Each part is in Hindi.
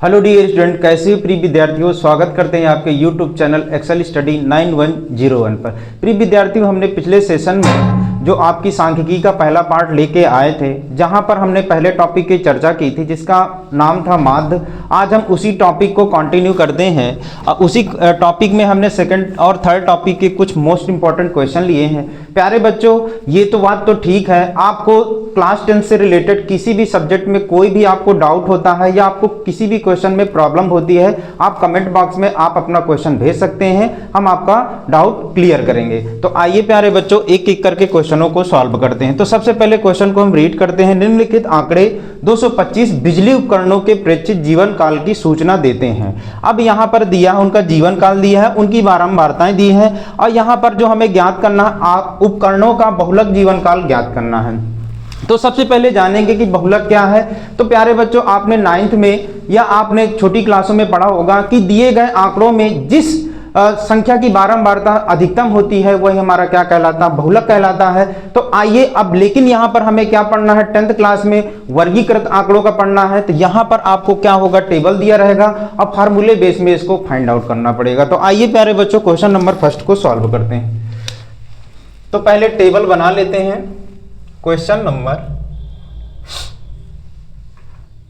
हेलो डियर स्टूडेंट, कैसे हो प्रिय विद्यार्थियों। स्वागत करते हैं आपके यूट्यूब चैनल एक्सेल स्टडी 9101 पर। प्रिय विद्यार्थियों, हमने पिछले सेशन में जो आपकी सांख्यिकी का पहला पार्ट लेके आए थे, जहां पर हमने पहले टॉपिक की चर्चा की थी जिसका नाम था माध्य। आज हम उसी टॉपिक को कंटिन्यू करते हैं। उसी टॉपिक में हमने सेकंड और थर्ड टॉपिक के कुछ मोस्ट इंपॉर्टेंट क्वेश्चन लिए हैं। प्यारे बच्चों, ये तो बात तो ठीक है, आपको क्लास 10 से रिलेटेड किसी भी सब्जेक्ट में कोई भी आपको डाउट होता है या आपको किसी भी क्वेश्चन में प्रॉब्लम होती है, आप कमेंट बॉक्स में आप अपना क्वेश्चन भेज सकते हैं, हम आपका डाउट क्लियर करेंगे। तो आइए प्यारे बच्चों, एक एक करके क्वेश्चनों को सॉल्व करते हैं। तो सबसे पहले क्वेश्चन को हम रीड करते हैं। निम्नलिखित आंकड़े 225 बिजली उपकरणों के प्रेक्षित जीवन काल की सूचना देते हैं। अब यहाँ पर दिया है, उनका जीवन काल दिया है, उनकी बारंबारताएं दी है, और यहाँ पर जो हमें ज्ञात करना है, उपकरणों का बहुलक जीवन काल ज्ञात करना है। तो सबसे पहले जानेंगे कि बहुलक क्या है। तो प्यारे बच्चों, आपने 9th में या आपने छोटी क्लासों में पढ़ा होगा कि दिए गए आंकड़ों में जिस संख्या की बारंबारता अधिकतम होती है वही हमारा क्या कहलाता है, बहुलक कहलाता है। तो आइए अब, लेकिन यहाँ पर हमें क्या पढ़ना है, 10th क्लास में वर्गीकृत आंकड़ों का पढ़ना है। तो यहाँ पर आपको क्या होगा, टेबल दिया रहेगा और फार्मूले बेस में इसको फाइंड आउट करना पड़ेगा। तो आइए प्यारे बच्चों, क्वेश्चन नंबर फर्स्ट को सॉल्व करते हैं। तो पहले टेबल बना लेते हैं। Question number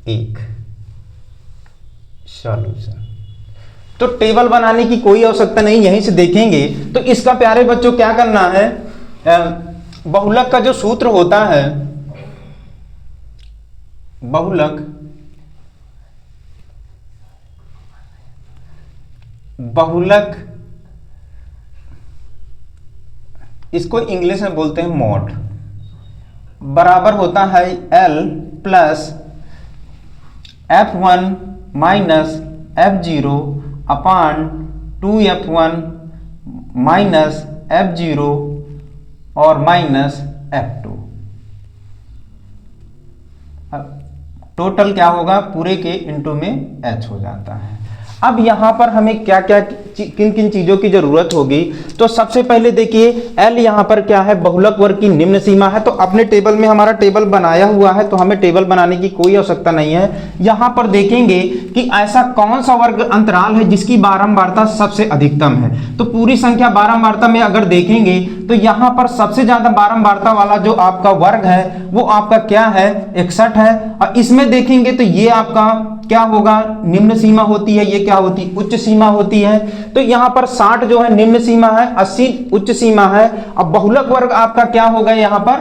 1, solution. तो टेबल बनाने की कोई आवश्यकता नहीं, यहीं से देखेंगे। तो इसका प्यारे बच्चों क्या करना है, बहुलक का जो सूत्र होता है, बहुलक इसको इंग्लिश में बोलते हैं मॉड, बराबर होता है L plus F1 minus F0 अपान 2F1 माइनस F0 और माइनस F2। टोटल क्या होगा, पूरे के इनटू में H हो जाता है। अब यहां पर हमें क्या क्या किन किन चीजों की जरूरत होगी। तो सबसे पहले देखिए, L यहां पर क्या है, बहुलक वर्ग की निम्न सीमा है। तो अपने टेबल में हमारा टेबल बनाया हुआ है, तो हमें टेबल बनाने की कोई आवश्यकता नहीं है। यहां पर देखेंगे कि ऐसा कौन सा वर्ग अंतराल है जिसकी बारंबारता सबसे अधिकतम है। तो पूरी संख्या बारंबारता में अगर देखेंगे तो यहां पर सबसे ज्यादा बारंबारता वाला जो आपका वर्ग है वो आपका क्या है, 61 है। और इसमें देखेंगे तो ये आपका क्या होगा, निम्न सीमा होती है, ये क्या होती है, उच्च सीमा होती है। तो यहां पर 60 जो है निम्न सीमा है, 80 उच्च सीमा है। अब बहुलक वर्ग आपका क्या होगा, यहां पर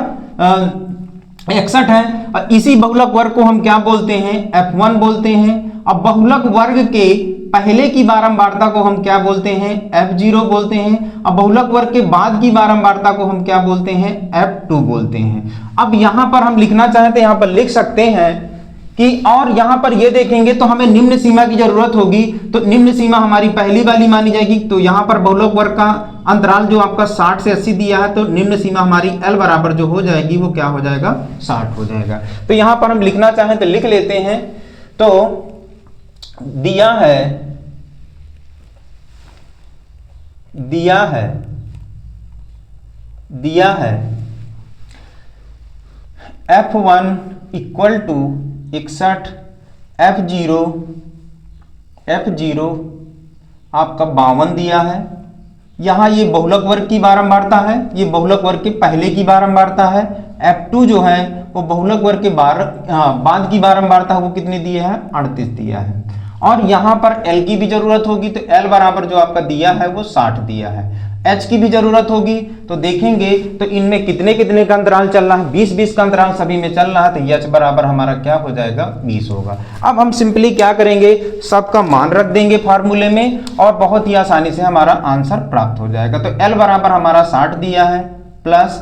61 है। और इसी बहुलक वर्ग को हम क्या बोलते हैं, F1 बोलते हैं। अब बहुलक वर्ग के पहले की बारंबारता को हम क्या बोलते हैं, F0 बोलते हैं। अब बहुलक वर्ग के बाद की बारंबारता को हम क्या बोलते हैं, F2 बोलते हैं। अब यहां पर हम लिखना चाहें तो यहां पर लिख सकते हैं कि, और यहां पर ये देखेंगे तो हमें निम्न सीमा की जरूरत होगी। तो निम्न सीमा हमारी पहली वाली मानी जाएगी। तो यहां पर बहुलक वर्ग का अंतराल जो आपका 60 से 80 दिया है, तो निम्न सीमा हमारी L बराबर जो हो जाएगी वो क्या हो जाएगा, 60 हो जाएगा। तो यहां पर हम लिखना चाहें तो लिख लेते हैं। तो दिया है F1 इक्वल टू 61, F0 आपका 52 दिया है। यहां ये बहुलक वर्ग की बारंबारता है, ये बहुलक वर्ग के पहले की बारंबारता है। F2 जो है वो बहुलक वर्ग के बाद की बारंबारता वो कितनी दी है, 38 दिया है। और यहां पर L की भी जरूरत होगी, तो L बराबर जो आपका दिया है वो 60 दिया है। H की भी जरूरत होगी, तो देखेंगे तो इनमें कितने कितने का अंतराल चल रहा है, 20-20 का अंतराल सभी में चल रहा है। तो H बराबर हमारा क्या हो जाएगा, 20 होगा। अब हम सिंपली क्या करेंगे, सबका मान रख देंगे फार्मूले में और बहुत ही आसानी से हमारा आंसर प्राप्त हो जाएगा। तो L बराबर हमारा 60 दिया है, प्लस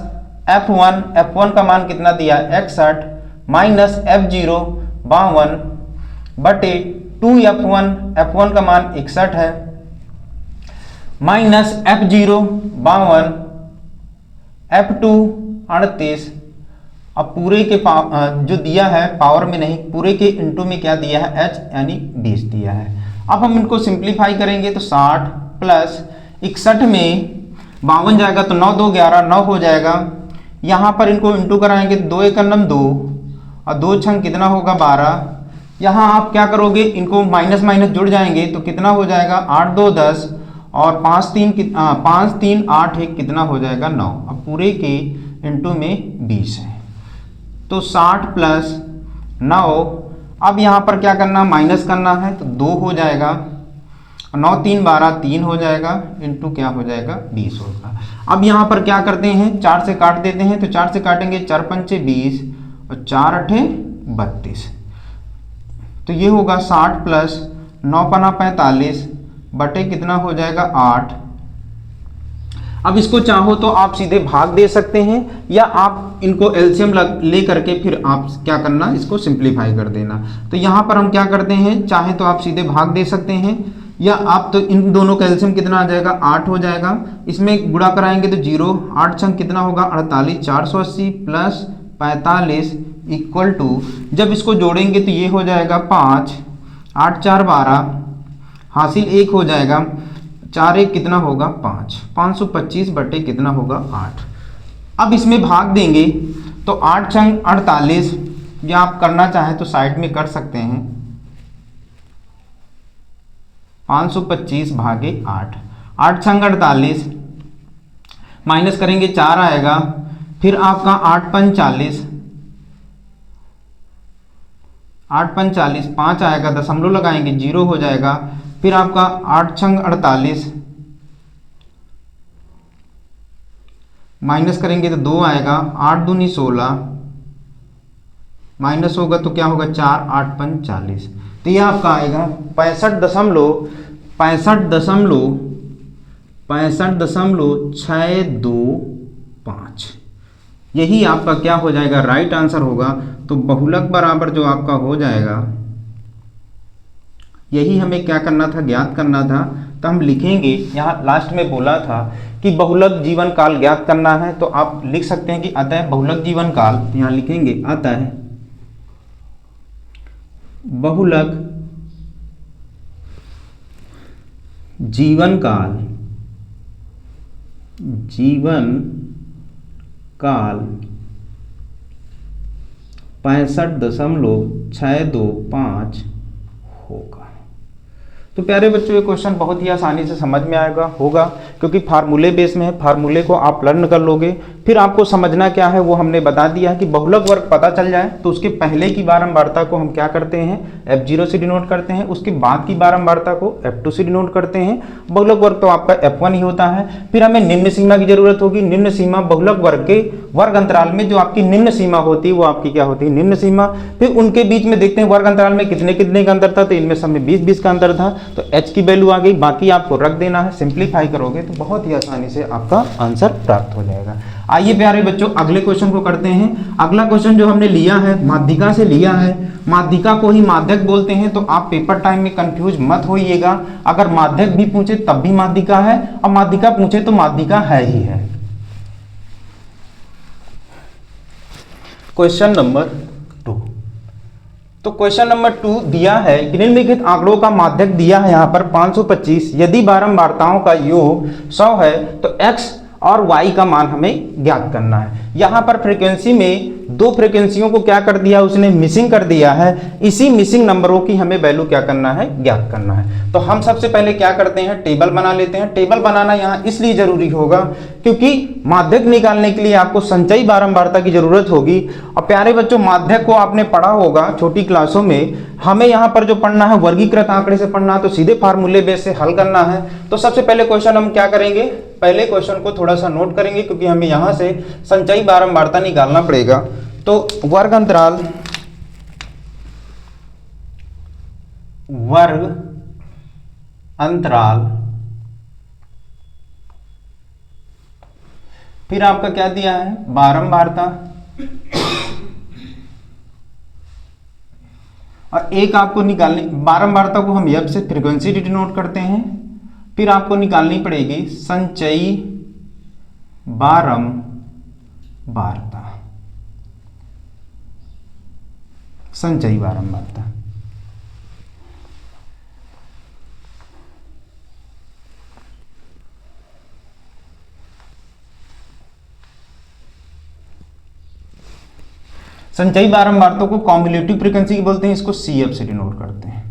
F1 का मान कितना दिया है, 61, माइनस F0 52 बटे 2F1 का मान 61 है, माइनस F0 52, F2 38। अब पूरे के जो दिया है पावर में नहीं, पूरे के इनटू में क्या दिया है, H यानी 20 दिया है। अब हम इनको सिंप्लीफाई करेंगे तो 60 प्लस 61 में 52 जाएगा तो 9 2 11 9 हो जाएगा। यहाँ पर इनको इंटू कराएंगे, 2 1 9 2 और 2 6 कितना होगा 12, यहाँ आप क्या करोगे, इनको माइनस माइनस जुड़ जाएंगे तो कितना हो जाएगा 8 2 10 और 5 3 8 1 कितना हो जाएगा 9। अब पूरे के इंटू में 20 है तो 60 प्लस 9। अब यहाँ पर क्या करना, माइनस करना है तो 2 हो जाएगा, 9 3 12 3 हो जाएगा इंटू क्या हो जाएगा 20 होगा। अब यहाँ पर क्या करते हैं, 4 से काट देते हैं तो 4 से काटेंगे 4 पंचे 20 और 4 अठे 32 तो ये होगा 60 प्लस 9 पना 45 बटे कितना हो जाएगा 8। अब इसको चाहो तो आप सीधे भाग दे सकते हैं या आप इनको एलसीएम ले करके फिर आप क्या करना, इसको सिंप्लीफाई कर देना। तो यहाँ पर हम क्या करते हैं, चाहे तो आप सीधे भाग दे सकते हैं या आप तो इन दोनों का एलसीएम कितना आ जाएगा 8 हो जाएगा, इसमें गुणा कराएंगे तो 0 8 छंग कितना होगा 48 480 प्लस 45 इक्वल टू, जब इसको जोड़ेंगे तो ये हो जाएगा 5 8 4 12 हासिल 1 हो जाएगा, 4 1 कितना होगा 5 525 बटे कितना होगा 8। अब इसमें भाग देंगे तो 8 छंग 48, या आप करना चाहें तो साइड में कर सकते हैं, 525 भागे 8 8 छंग 48 माइनस करेंगे 4 आएगा, फिर आपका 8 पंच 40 8 पंच 40 5 आएगा, दशमलव लगाएंगे 0 हो जाएगा, फिर आपका 8 छंग 48 माइनस करेंगे तो 2 आएगा, 8 दूनी 16 माइनस होगा तो क्या होगा 4 8 पंच 40 तो ये आपका आएगा 65.625। यही आपका क्या हो जाएगा, राइट आंसर होगा। तो बहुलक बराबर जो आपका हो जाएगा, यही हमें क्या करना था, ज्ञात करना था। तो हम लिखेंगे, यहाँ लास्ट में बोला था कि बहुलक जीवन काल ज्ञात करना है, तो आप लिख सकते हैं कि अतः बहुलक जीवन काल, यहाँ लिखेंगे अतः बहुलक जीवन काल 65.625 होगा। तो प्यारे बच्चों, ये क्वेश्चन बहुत ही आसानी से समझ में होगा क्योंकि फार्मूले बेस में है, फार्मूले को आप लर्न कर लोगे। फिर आपको समझना क्या है वो हमने बता दिया है कि बहुलक वर्ग पता चल जाए तो उसके पहले की बारंबारता को हम क्या करते हैं, F0 से डिनोट करते हैं, उसके बाद की बारंबारता को F2 से डिनोट करते हैं। बहुलक वर्ग तो आपका F1 ही होता है। फिर हमें निम्न सीमा की जरूरत होगी। निम्न सीमा बहुलक वर्ग के वर्ग अंतराल में जो आपकी निम्न सीमा होती है वो आपकी क्या होती है, निम्न सीमा। फिर उनके बीच में देखते हैं वर्ग अंतराल में कितने कितने का अंतर था, तो इनमें सब में 20-20 का अंतर था, तो h की वैल्यू आ गई। बाकी आपको रख देना है, सिंप्लीफाई करोगे तो बहुत ही आसानी से आपका आंसर प्राप्त हो जाएगा। आइए प्यारे बच्चों, अगले क्वेश्चन को करते हैं। अगला क्वेश्चन जो हमने लिया है माध्यिका से लिया है। माध्यिका को ही माध्यक बोलते हैं, तो आप पेपर टाइम में कंफ्यूज मत होइएगा। अगर माध्यक भी पूछे तब भी माध्यिका है, और माध्यिका पूछे तो माध्यिका है ही है। Question number 2। तो क्वेश्चन नंबर 2 दिया है कि निम्नलिखित आंकड़ों का माध्यक दिया है यहाँ पर 525। यदि बारंबारताओं का योग 100 है तो x और y का मान हमें ज्ञात करना है। यहाँ पर फ्रीक्वेंसी में दो फ्रीक्वेंसियों को क्या कर दिया, उसने मिसिंग कर दिया है। इसी मिसिंग नंबरों की हमें वैल्यू क्या करना है, ज्ञात करना है। तो हम सबसे पहले क्या करते हैं, टेबल बना लेते हैं। टेबल बनाना यहाँ इसलिए जरूरी होगा क्योंकि माध्यक निकालने के लिए आपको संचयी बारंबारता की जरूरत होगी। और प्यारे बच्चों, माध्यक को आपने पढ़ा होगा छोटी क्लासों में। हमें यहाँ पर जो पढ़ना है वर्गीकृत आंकड़े से पढ़ना है, तो सीधे फार्मूले बेस से हल करना है। तो सबसे पहले क्वेश्चन हम क्या करेंगे, पहले क्वेश्चन को थोड़ा सा नोट करेंगे क्योंकि हमें यहाँ से संचयी बारंबारता निकालना पड़ेगा। तो वर्ग अंतराल फिर आपका क्या दिया है, बारंबारता, और एक आपको निकालनी, बारंबारता को हम F से फ्रीक्वेंसी डिनोट करते हैं। फिर आपको निकालनी पड़ेगी संचयी बारंबारता, संचयी बारंबारता। संचयी बारंबारता को कॉम्युलेटिव फ्रीक्वेंसी बोलते हैं, इसको CF से डिनोट करते हैं।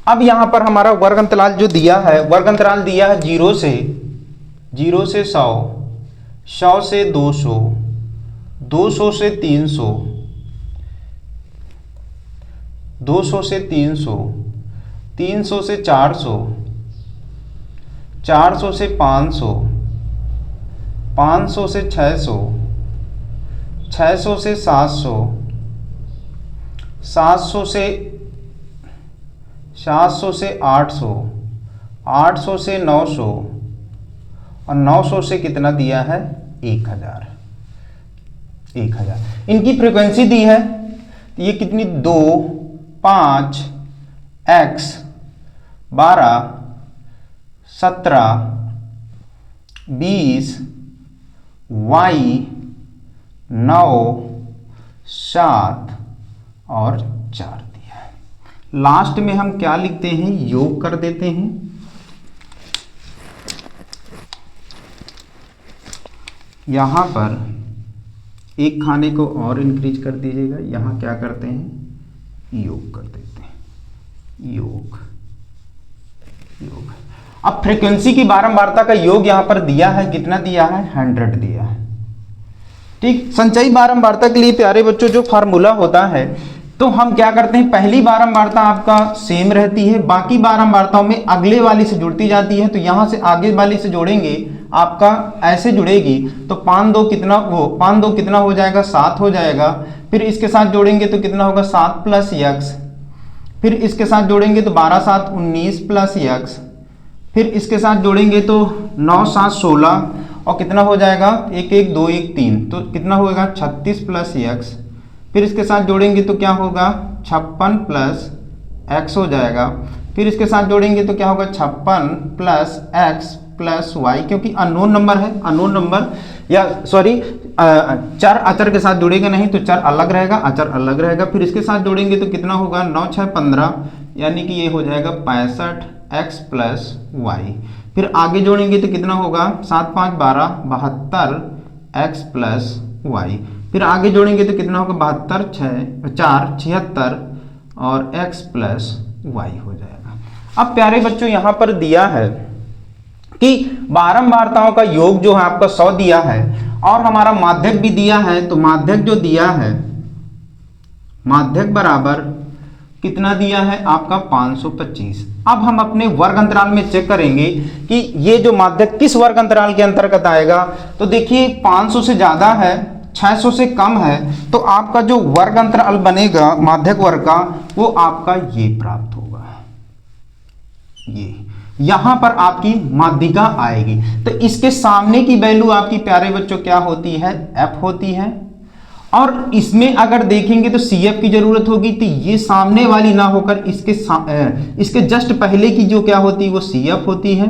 अब यहां पर हमारा वर्ग अंतराल जो दिया है, वर्ग अंतराल दिया है 0 से 100, 100 से 200, 200 से 300, 200 से 300, 300 से 400, 400 से 500, 500 से 600, 600 से 700, 700 से 800, 800 से 900 और 900 से कितना दिया है 1000। इनकी फ्रीक्वेंसी दी है, ये कितनी 2, 5, x, 12, 17, 20, y, 9, 7 और 4 दिया है। लास्ट में हम क्या लिखते हैं, योग कर देते हैं। यहां पर एक खाने को और इंक्रीज कर दीजिएगा, यहां क्या करते हैं, योग कर देते हैं, योग। अब फ्रीक्वेंसी की बारंबारता का योग यहां पर दिया है, कितना दिया है, 100 दिया है। ठीक, संचयी बारंबारता के लिए प्यारे बच्चों जो फार्मूला होता है, तो हम क्या करते हैं, पहली बारंबारता आपका सेम रहती है, बाकी बारंबारताओं में अगले वाली से जुड़ती जाती है। तो यहां से आगे वाली से जोड़ेंगे, आपका ऐसे जुड़ेगी तो 5 2 कितना, वो 5 2 कितना हो जाएगा, 7 हो जाएगा। फिर इसके साथ जोड़ेंगे तो कितना होगा, 7 + x। फिर इसके साथ जोड़ेंगे तो 12 7 19 + x। फिर इसके साथ जोड़ेंगे तो 9 7 16 और कितना हो जाएगा, 1 1 2 1 3, तो कितना होगा 36 + x। फिर इसके साथ जोड़ेंगे तो क्या होगा, 56 + x हो जाएगा। फिर इसके साथ जोड़ेंगे तो क्या होगा, 56 + x + y, क्योंकि अननोन नंबर है, अननोन नंबर या सॉरी चर अचर के साथ जुड़ेगा नहीं, तो चर अलग रहेगा, अचर अलग रहेगा। फिर इसके साथ जोड़ेंगे तो कितना होगा, 9 6 15, यानी कि ये हो जाएगा 65x + y। फिर आगे जोड़ेंगे तो कितना होगा, 7 5 12, 72x + y। फिर आगे जोड़ेंगे तो कितना होगा, 72 6 4 76 और x + y हो जाएगा। अब प्यारे बच्चों यहाँ पर दिया है कि बारंबारताओं का योग जो है आपका 100 दिया है और हमारा माध्यक भी दिया है। तो माध्यक जो दिया है, माध्यक बराबर कितना दिया है आपका 525। अब हम अपने वर्ग अंतराल में चेक करेंगे कि ये जो माध्यक किस वर्ग अंतराल के अंतर्गत आएगा। तो देखिए 500 से ज्यादा है, 600 से कम है, तो आपका जो वर्ग अंतराल बनेगा माध्यक वर्ग का, वो आपका ये प्राप्त होगा, ये यहां पर आपकी माध्यिका आएगी। तो इसके सामने की वैल्यू आपकी प्यारे बच्चों क्या होती है, f होती है। और इसमें अगर देखेंगे तो CF की जरूरत होगी, तो ये सामने वाली ना होकर इसके जस्ट पहले की जो क्या होती है वो CF होती है।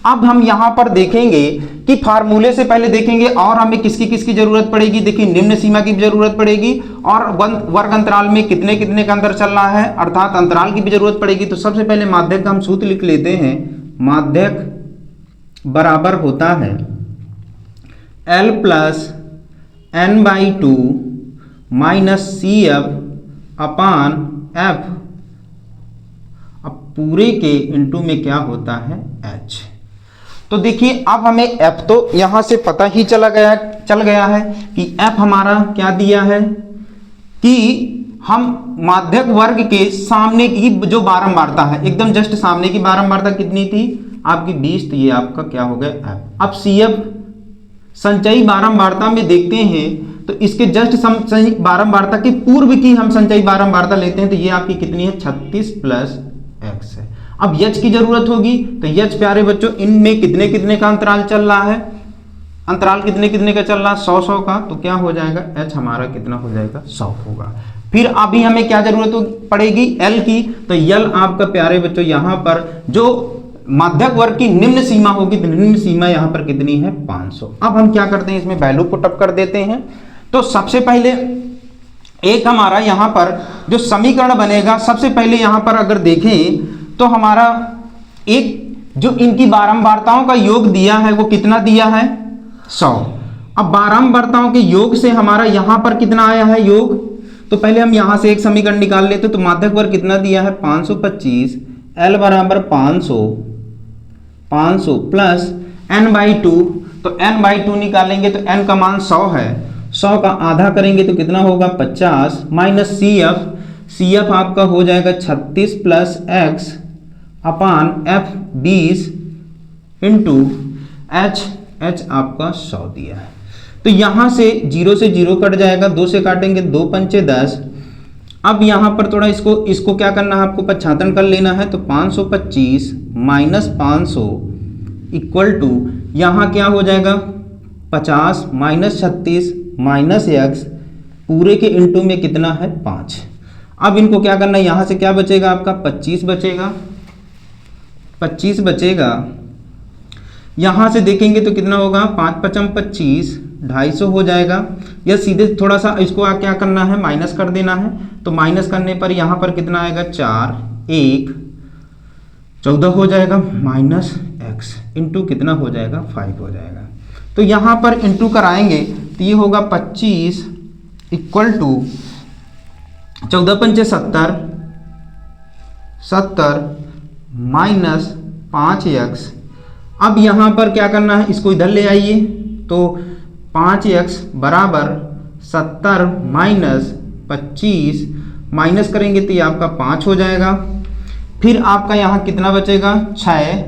अब हम यहां पर देखेंगे कि फार्मूले से पहले देखेंगे और हमें किसकी किसकी जरूरत पड़ेगी। देखिए निम्न सीमा की भी जरूरत पड़ेगी और वर्ग अंतराल में कितने कितने का अंतर चल रहा है, अर्थात अंतराल की भी जरूरत पड़ेगी। तो सबसे पहले माध्यक का हम सूत्र लिख लेते हैं। माध्यक बराबर होता है L + n/2 - CF / F, अब पूरे के इनटू में क्या होता है H। तो देखिए अब हमें f तो यहां से पता ही चल गया है कि f हमारा क्या दिया है कि हम माध्यक वर्ग के सामने की जो बारंबारता है, एकदम जस्ट सामने की बारंबारता कितनी थी आपकी 20, तो ये आपका क्या हो गया f। अब CF संचयी बारंबारता में देखते हैं तो इसके जस्ट संचयी बारंबारता के पूर्व की हम संचयी बारंबारता लेते हैं, तो ये आपकी कितनी है 36 + x है। अब h की जरूरत होगी, तो h प्यारे बच्चों इनमें कितने कितने का अंतराल चल रहा है, अंतराल कितने कितने का चल रहा है 100 100 का, तो क्या हो जाएगा h हमारा कितना हो जाएगा 100 होगा। फिर अभी हमें क्या जरूरत पड़ेगी l की, तो l आपका प्यारे बच्चों यहाँ पर जो माध्यक वर्ग की निम्न सीमा होगी, तो निम्न सीमा यहाँ पर कितनी है 500। अब हम क्या करते हैं, इसमें वैल्यू पुटअप कर देते हैं। तो सबसे पहले एक हमारा यहाँ पर जो समीकरण बनेगा, सबसे पहले यहाँ पर अगर देखें तो हमारा एक जो इनकी बारंबारताओं का योग दिया है वो कितना दिया है 100। अब बारंबारताओं के योग से हमारा यहां पर कितना आया है योग, तो पहले हम यहां से एक समीकरण निकाल लेते, तो माध्यक वर्ग कितना दिया है 525, L बराबर 500 प्लस n/2, तो n/2 निकालेंगे तो n का मान 100 है, 100 का आधा करेंगे तो कितना होगा 50 माइनस CF आपका हो जाएगा 36 प्लस x अपान f 20 इंटू h आपका 100 दिया है। तो यहां से 0 से 0 कट जाएगा, 2 से काटेंगे 2 पंचे 10। अब यहां पर थोड़ा इसको क्या करना है आपको पच्छातन कर लेना है, तो 525 माइनस 500 इक्वल टू यहां क्या हो जाएगा 50 माइनस 36 माइनस x पूरे के इंटू में कितना है 5। अब इनको क्या करना है, यहां से क्या बचेगा आपका 25 बचेगा, यहां से देखेंगे तो कितना होगा 5 पचम 25, 250 हो जाएगा, या सीधे थोड़ा सा इसको क्या करना है माइनस कर देना है, तो माइनस करने पर यहां पर कितना आएगा 4 1 14 हो जाएगा माइनस x इंटू कितना हो जाएगा 5 हो जाएगा। तो यहां पर इंटू कराएंगे तो ये होगा 25 इक्वल टू 14 पंचे 70 माइनस 5x। अब यहां पर क्या करना है, इसको इधर ले आइए, तो 5x बराबर 70 माइनस 25 माइनस करेंगे तो ये आपका 5 हो जाएगा। फिर आपका यहाँ कितना बचेगा 6,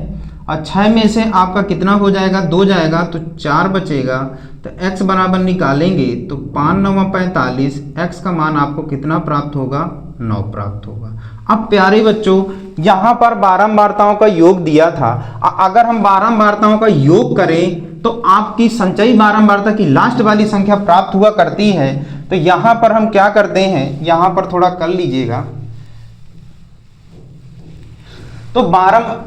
और 6 में से आपका कितना हो जाएगा 2 जाएगा तो 4 बचेगा, तो x बराबर निकालेंगे तो 5 9 45, x का मान आपको कितना प्राप्त होगा 9 प्राप्त होगा। अब प्यारे बच्चों यहाँ पर बारंबारताओं का योग दिया था, अगर हम बारंबारताओं का योग करें तो आपकी संचयी बारंबारता की लास्ट वाली संख्या प्राप्त हुआ करती है। तो यहाँ पर हम क्या करते हैं, यहाँ पर थोड़ा कर लीजिएगा, तो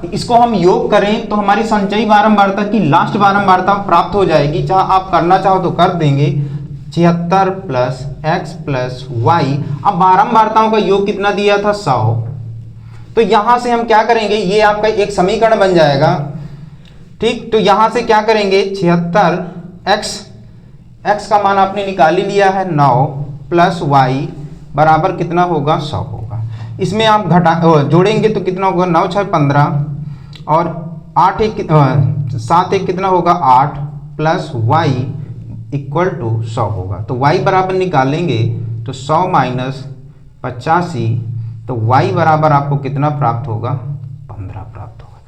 इसको हम योग करें तो हमारी संचयी बारंबारता की लास्ट बारंबारता प्राप्त हो जाएगी। चाहे आप करना चाहो तो कर देंगे 76 प्लस x प्लस वाई। अब बारंबारताओं का योग कितना दिया था 100, तो यहां से हम क्या करेंगे, ये आपका एक समीकरण बन जाएगा, ठीक। तो यहां से क्या करेंगे 76 x का मान आपने निकाल ही लिया है 9 प्लस y बराबर कितना होगा 100 होगा। इसमें आप जोड़ेंगे तो कितना होगा 9 6 15 और 8 1 7 1 कितना होगा 8 प्लस y इक्वल टू 100 होगा। तो y बराबर निकालेंगे तो 100 माइनस 85, तो y बराबर आपको कितना प्राप्त होगा 15 प्राप्त होगा।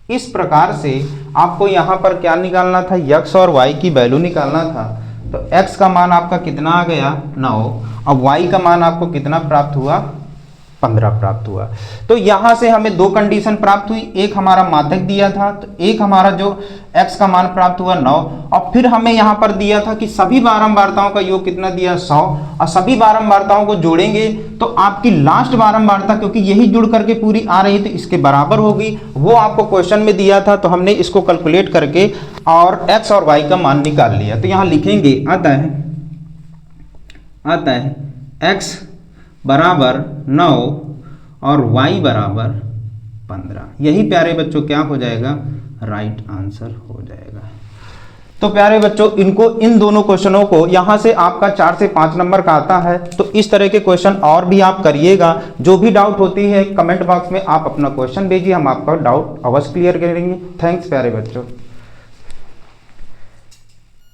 इस प्रकार से आपको यहाँ पर क्या निकालना था, x और y की वैल्यू निकालना था। तो x का मान आपका कितना आ गया 9, अब y का मान आपको कितना प्राप्त हुआ 15 प्राप्त हुआ। तो यहां से हमें दो कंडीशन प्राप्त हुई, एक हमारा माध्यक दिया था, तो एक हमारा जो x का मान प्राप्त हुआ 9, और फिर हमें यहां पर दिया था कि सभी बारंबारताओं का योग कितना दिया 100, और सभी बारंबारताओं को जोड़ेंगे तो आपकी लास्ट बारंबारता, क्योंकि यही जुड़ करके पूरी आ रही थी, इसके बराबर होगी। वो आपको क्वेश्चन में दिया था, तो हमने इसको कैलकुलेट करके और x और y का मान निकाल लिया। तो यहां लिखेंगे आता है x बराबर 9 और y बराबर 15। यही प्यारे बच्चों क्या हो जाएगा, राइट आंसर हो जाएगा। तो प्यारे बच्चों इन दोनों क्वेश्चनों को यहाँ से आपका 4 से 5 नंबर का आता है। तो इस तरह के क्वेश्चन और भी आप करिएगा। जो भी डाउट होती है कमेंट बॉक्स में आप अपना क्वेश्चन भेजिए, हम आपका डाउट अवश्य क्लियर करेंगे। थैंक्स प्यारे बच्चों।